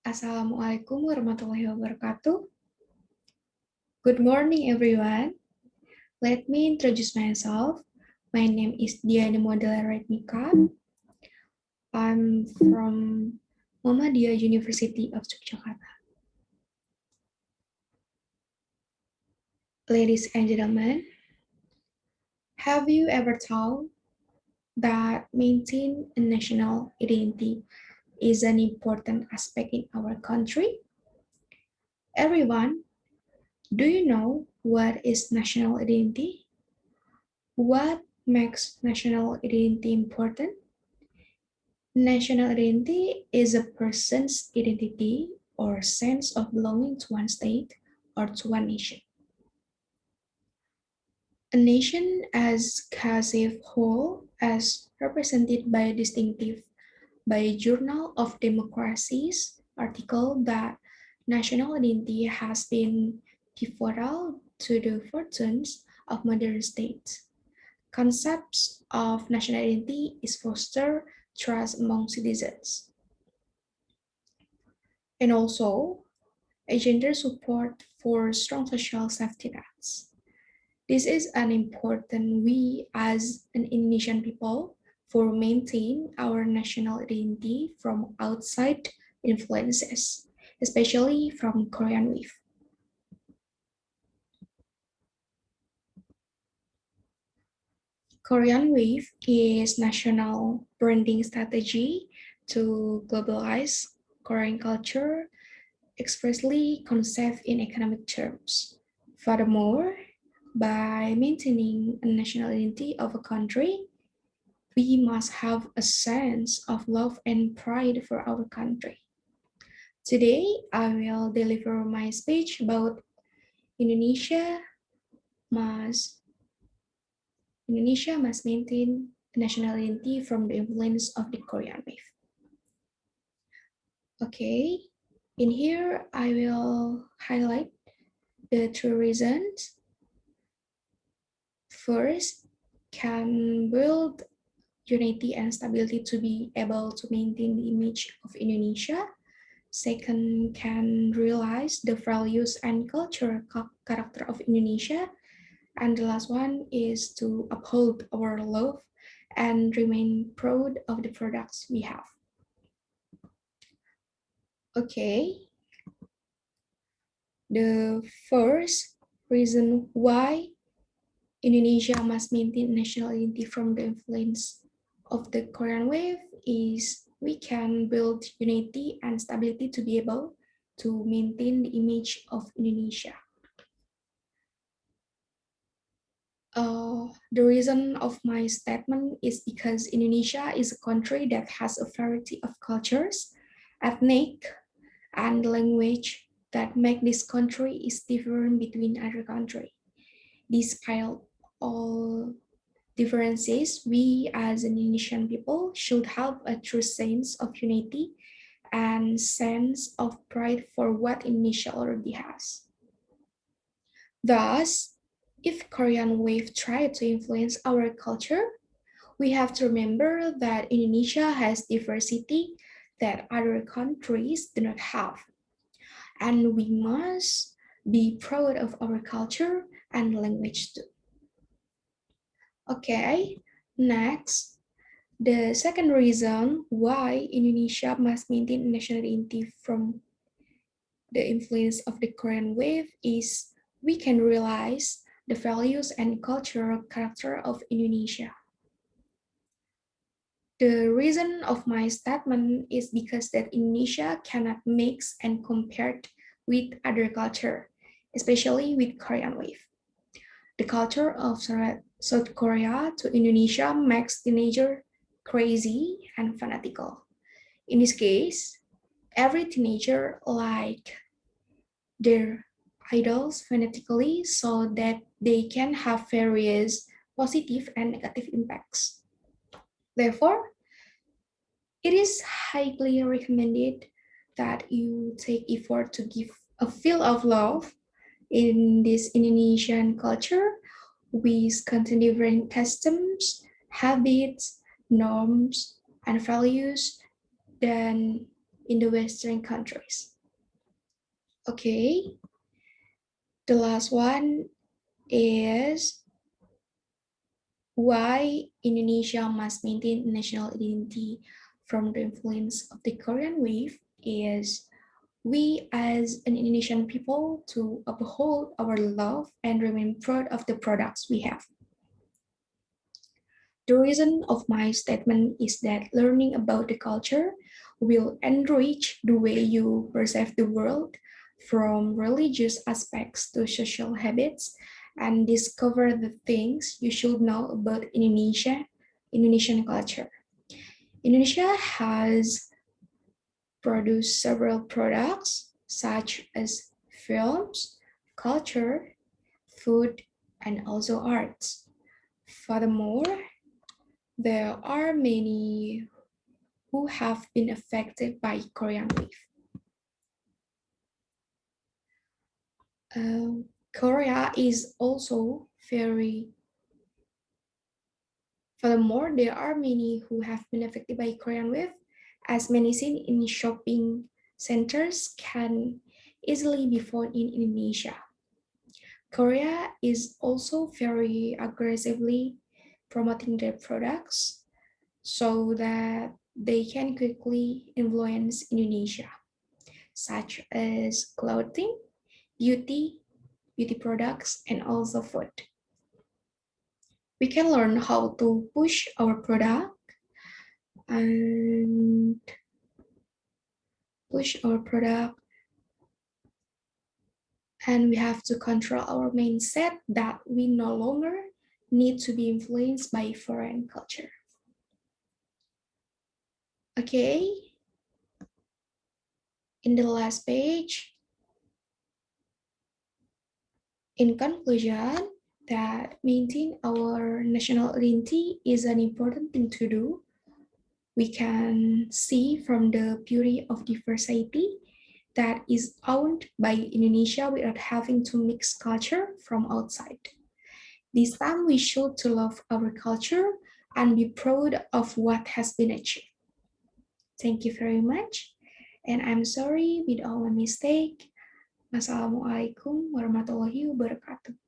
Assalamualaikum warahmatullahi wabarakatuh. Good morning, everyone. Let me introduce myself. My name is Diane Modela Raythmica. I'm from Muhammadiyah University of Yogyakarta. Ladies and gentlemen, have you ever thought that maintaining a national identity is an important aspect in our country? Everyone, do you know what is national identity? What makes national identity important? National identity is a person's identity or sense of belonging to one state or to one nation. A nation as cohesive whole, as represented by a distinctive by a Journal of Democracies article that national identity has been pivotal to the fortunes of modern states. Concepts of national identity is foster trust among citizens. And also, a gender support for strong social safety nets. This is an important we as an Indonesian people for maintain our national identity from outside influences, especially from Korean wave. Korean wave is national branding strategy to globalize Korean culture expressly conceived in economic terms. Furthermore, by maintaining a national identity of a country, we must have a sense of love and pride for our country. Today, I will deliver my speech about Indonesia must Indonesia must maintain national identity from the influence of the Korean wave. Okay, in here I will highlight the three reasons. First, can build unity and stability to be able to maintain the image of Indonesia. Second, can realize the values and cultural character of Indonesia. And the last one is to uphold our love and remain proud of the products we have. Okay, the first reason why Indonesia must maintain national identity from the influence of the Korean wave is we can build unity and stability to be able to maintain the image of Indonesia. The reason of my statement is because Indonesia is a country that has a variety of cultures, ethnic, and language that make this country is different between other countries. Despite all differences, we as an Indonesian people should have a true sense of unity and sense of pride for what Indonesia already has. Thus, if Korean wave tried to influence our culture, we have to remember that Indonesia has diversity that other countries do not have. And we must be proud of our culture and language too. Okay, next, the second reason why Indonesia must maintain national identity from the influence of the Korean wave is we can realize the values and cultural character of Indonesia. The reason of my statement is because that Indonesia cannot mix and compare with other culture, especially with Korean wave. The culture of South Korea to Indonesia makes teenager crazy and fanatical. In this case, every teenager like their idols fanatically so that they can have various positive and negative impacts. Therefore, it is highly recommended that you take effort to give a feel of love in this Indonesian culture with contemporary customs, habits, norms, and values, then in the Western countries. Okay, the last one is why Indonesia must maintain national identity from the influence of the Korean wave is we as an Indonesian people to uphold our love and remain proud of the products we have. The reason of my statement is that learning about the culture will enrich the way you perceive the world from religious aspects to social habits and discover the things you should know about Indonesian culture. Indonesia has produced several products such as films, culture, food, and also arts. Furthermore, there are many who have been affected by Korean wave. Korea is also very, furthermore, there are many who have been affected by Korean wave, as many seen in shopping centers can easily be found in Indonesia. Korea is also very aggressively promoting their products so that they can quickly influence Indonesia, such as clothing, beauty products, and also food. We can learn how to push our product and push our product, and we have to control our mindset that we no longer need to be influenced by foreign culture. Okay, in the last page, in conclusion, that maintain our national identity is an important thing to do. We can see from the beauty of diversity that is owned by Indonesia without having to mix culture from outside. This time we should to love our culture and be proud of what has been achieved. Thank you very much. And I'm sorry with all my mistake. Wassalamualaikum warahmatullahi wabarakatuh.